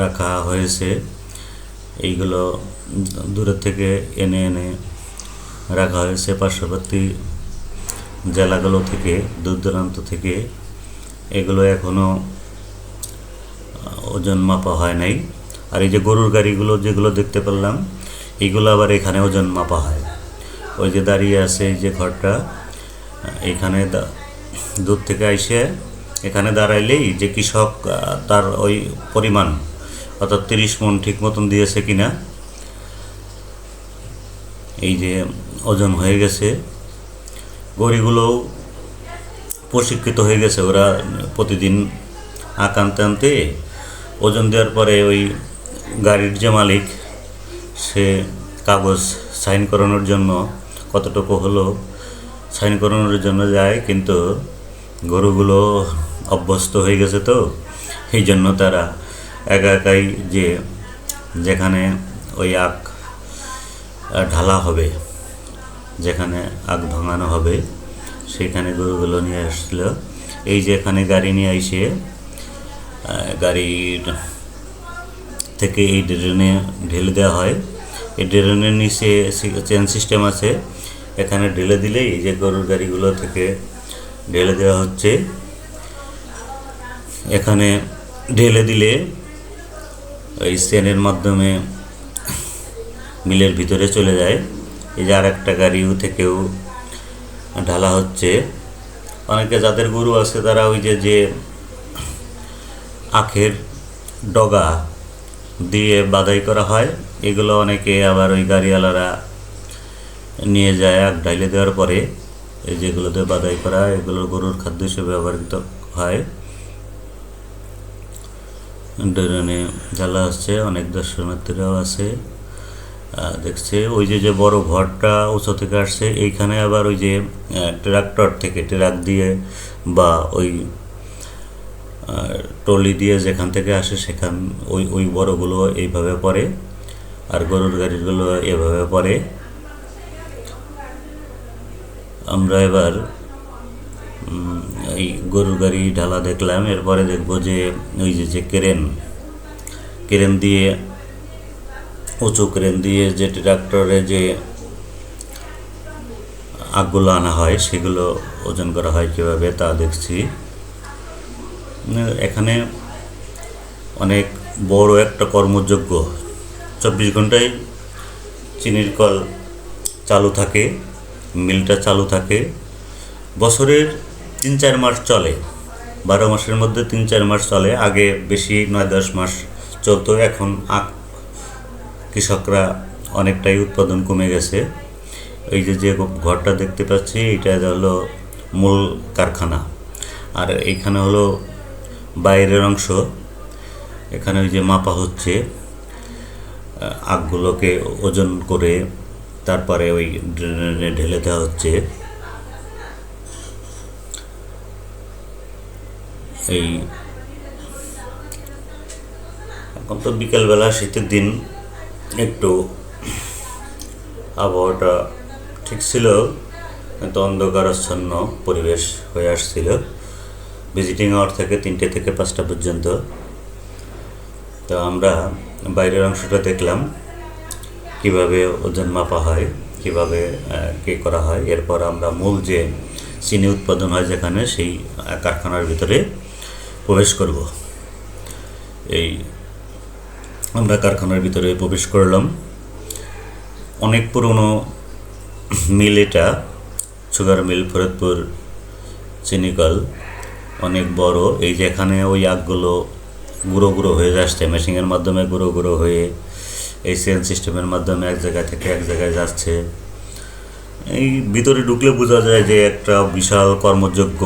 রাখা হয়েছে। এইগুলো দূরের থেকে এনে এনে রাখা হয়েছে পার্শ্ববর্তী জেলাগুলো থেকে, দূর দূরান্ত থেকে। এগুলো এখনও ওজন মাপা হয় নাই। আর এই যে গরুর গাড়িগুলো যেগুলো দেখতে পেলাম, এইগুলো আবার এখানে ওজন মাপা হয়। ওই যে দাঁড়িয়ে আছে এই যে ঘরটা, এইখানে দূর থেকে আইসে এখানে দাঁড়াইলেই যে কৃষক তার ওই পরিমাণ অর্থাৎ 30 মণ ঠিক মতন দিয়েছে কিনা, এই যে ওজন হয়ে গেছে। গরুগুলোও প্রশিক্ষিত হয়ে গেছে, ওরা প্রতিদিন আনতে আনতে ওজন দেওয়ার পরে ওই গাড়ির যে মালিক সে কাগজ সাইন করানোর জন্য কতটুকু হলো সাইন করানোর জন্য যায়, কিন্তু গরুগুলো অভ্যস্ত হয়ে গেছে, তো এই জন্য তারা একা একাই যে যেখানে ওই আখ ঢালা হবে, যেখানে আখ ভাঙানো হবে, সেখানে গরুগুলো নিয়ে আসছিল। এই যে এখানে গাড়ি নিয়ে এসে গাড়ির থেকে এই ড্রেনে ঢেলে দেওয়া হয়। এই ড্রেনের নিচে চেন সিস্টেম আছে, এখানে ঢেলে দিলেই এই যে গরুর গাড়িগুলো থেকে ঢেলে দেওয়া হচ্ছে। এখানে ঢেলে দিলে এই চেনের মাধ্যমে মিলের ভিতরে চলে যায়। এই যে আর একটা গাড়িও থেকেও ঢালা হচ্ছে। অনেকে যাদের গরু আছে তারা ওই যে আখের ডগা দিয়ে বাদাই করা হয়, এগুলো অনেকে আবার ওই গাড়িওয়ালারা নিয়ে যায় আখ ঢাইলে দেওয়ার পরে। এই যেগুলোতে বাদাই করা, এগুলো গরুর খাদ্য হিসেবে ব্যবহৃত হয়। ড্রেনে জ্বালা হচ্ছে, অনেক দর্শনার্থীরাও আছে দেখছে। ওই যে বড় ঘরটা উঁচু থেকে আসছে, এইখানে আবার ওই যে ট্রাক্টর থেকে ট্রাক দিয়ে বা ওই ট্রলি দিয়ে যেখান থেকে আসে সেখান ওই বড়গুলো এইভাবে পড়ে, আর গরুর গাড়িগুলো এভাবে পড়ে। আমরা এবার এই গরুর গাড়ি ঢালা দেখলাম, এরপরে দেখব যে ওই যে ক্রেন দিয়ে উঁচু ক্রেন দিয়ে যে ট্রাক্টরে যে আগগুলো আনা হয় সেগুলো ওজন করা হয় কীভাবে তা দেখছি। এখানে অনেক বড় একটা কর্মযোগ্য, 24 ঘন্টায় চিনির কল চালু থাকে, মিলটা চালু থাকে। বছরের 3-4 মাস চলে, 12 মাসের মধ্যে 3-4 মাস চলে। আগে বেশি 9-10 মাস চলতো, এখন আখ কৃষকরা অনেকটাই উৎপাদন কমে গেছে। এই যে ঘরটা দেখতে পাচ্ছি, এটা হলো মূল কারখানা, আর এইখানে হলো বাইরের অংশ। এখানে ওই যে মাপা হচ্ছে, আখগুলোকে ওজন করে তারপরে ওই ড্রেনে ঢেলে দেওয়া হচ্ছে। এই এখন তো বিকেলবেলা, শীতের দিন, একটু আবহাওয়াটা ঠিক ছিল, কিন্তু অন্ধকারাচ্ছন্ন পরিবেশ হয়ে আসছিল। ভিজিটিং আওয়ার থেকে 3টে থেকে 5টা পর্যন্ত। তো আমরা বাইরের অংশটা দেখলাম কিভাবে ওজন মাপা হয়, কিভাবে কী করা হয়। এরপর আমরা মূল যে চিনি উৎপাদন হয় যেখানে, সেই কারখানার ভিতরে প্রবেশ করব। এই আমরা কারখানার ভিতরে প্রবেশ করলাম। অনেক পুরনো মিল এটা, সুগার মিল, ফরিদপুর চিনিকল, অনেক বড়। এই যেখানে ওই আখগুলো গুঁড়ো গুঁড়ো হয়ে যাচ্ছে, মেশিনের মাধ্যমে গুঁড়ো গুঁড়ো হয়ে এই চেন সিস্টেমের মাধ্যমে এক জায়গা থেকে এক জায়গায় যাচ্ছে। এই ভিতরে ঢুকলে বোঝা যায় যে একটা বিশাল কর্মযজ্ঞ,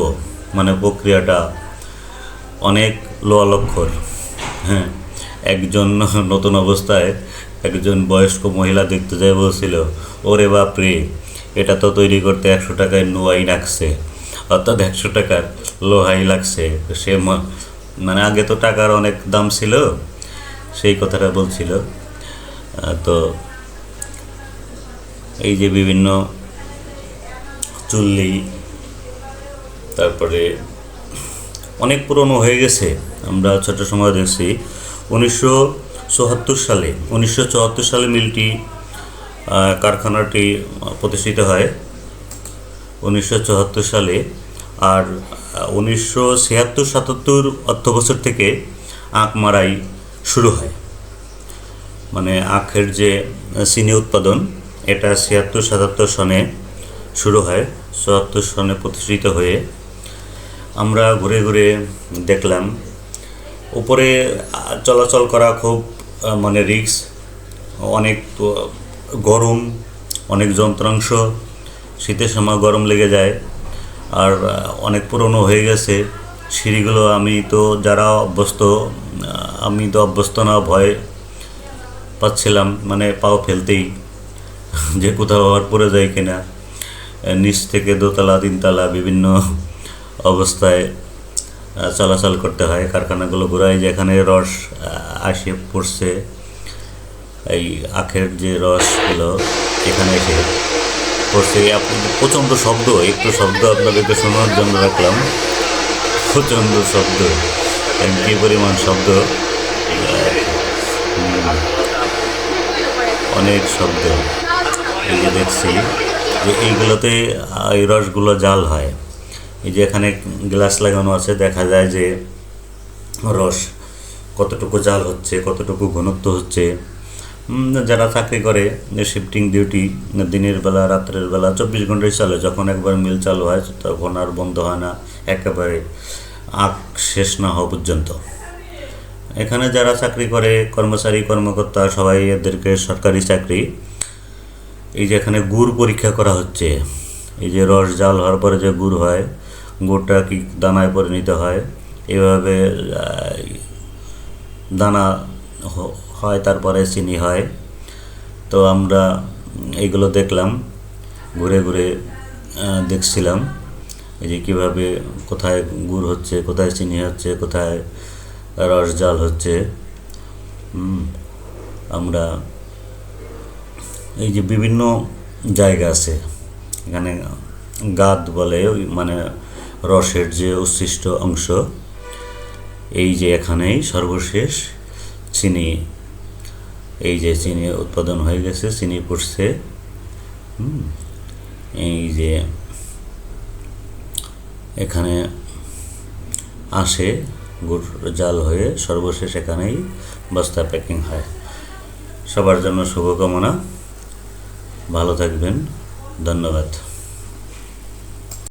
মানে প্রক্রিয়াটা অনেক লোয়ালক্ষর। হ্যাঁ, একজন নতুন অবস্থায় একজন বয়স্ক মহিলা দেখতে যায়, বলছিল, ওরে বাপরে, এটা তো তৈরি করতে 100 টাকায় নোয়াই লাগছে, অর্থাৎ 100 টাকার লোহাই লাগছে। সে মানে আগে তো টাকার অনেক দাম ছিল, সেই কথাটা বলছিল। তো এই যে বিভিন্ন চুল্লি, তারপরে অনেক পুরনো হয়ে গেছে। আমরা ছোট সময় দেখছি উনিশশো চুয়াত্তর সালে মিলটি কারখানাটি প্রতিষ্ঠিত হয় 1974 সালে। আর 1976-77 অর্থবছর থেকে আখ মারাই শুরু হয়। মানে আখের যে চিনি উৎপাদন, এটা 76-77 সনে শুরু হয়, 74 সনে প্রতিষ্ঠিত হয়ে। আমরা ঘুরে ঘুরে দেখলাম। উপরে চলাচল করা খুব মানে রিস্ক, অনেক গরম, অনেক যন্ত্রাংশ, শীতের সময় গরম লেগে যায়। আর অনেক পুরনো হয়ে গেছে সিঁড়িগুলো। আমি তো অভ্যস্ত না, ভয় পাচ্ছিলাম মানে পাও ফেলতেই যে কোথাও আবার পড়ে যায় কিনা। নিচ থেকে দোতলা তিনতলা বিভিন্ন অবস্থায় চলাচল করতে হয়। কারখানাগুলো ঘোরায়, যেখানে রস আসে পড়ছে, এই আখের যে রসগুলো এখানে এসে পড়ছে। প্রচণ্ড শব্দ, একটু শব্দ আপনাদেরকে শোনার জন্য রাখলাম। প্রচণ্ড শব্দ, কী পরিমাণ শব্দ, অনেক শব্দ। এই যে দেখছি যে এইগুলোতে এই রসগুলো জাল হয়। এই যে এখানে গ্লাস লাগানো আছে, দেখা যায় যে রস কতটুকু জাল হচ্ছে, কতটুকু ঘনত্ব হচ্ছে। যারা চাকরি করে, শিফটিং ডিউটি, দিনের বেলা রাত্রের বেলা 24 ঘন্টায় চলে। যখন একবার মিল চালু হয় তখন আর বন্ধ হয় না, একেবারে আখ শেষ না হওয়া পর্যন্ত। এখানে যারা চাকরি করে, কর্মচারী কর্মকর্তা, সবাই এদেরকে সরকারি চাকরি। এই যে এখানে গুড় পরীক্ষা করা হচ্ছে। এই যে রস জাল হওয়ার পরে যে গুড় হয়, গুড়টা কি দানায় পরিণত হয়, এভাবে দানা হয়, তারপরে চিনি হয়। তো আমরা এইগুলো দেখলাম, ঘুরে ঘুরে দেখছিলাম এই যে কীভাবে, কোথায় গুড় হচ্ছে, কোথায় চিনি হচ্ছে, কোথায় রস জাল হচ্ছে। আমরা এই যে বিভিন্ন জায়গা আছে এখানে, গাদ বলে, মানে রসের যে উচ্ছিষ্ট অংশ। এই যে এখানেই সর্বশেষ চিনি, এই যে চিনি উৎপাদন হয়ে গেছে, চিনি পড়ছে। এই যে এখানে আসে গুড় জাল হয়ে, সর্বশেষ এখানেই বস্তা প্যাকিং হয়। সবার জন্য শুভকামনা, ভালো থাকবেন, ধন্যবাদ।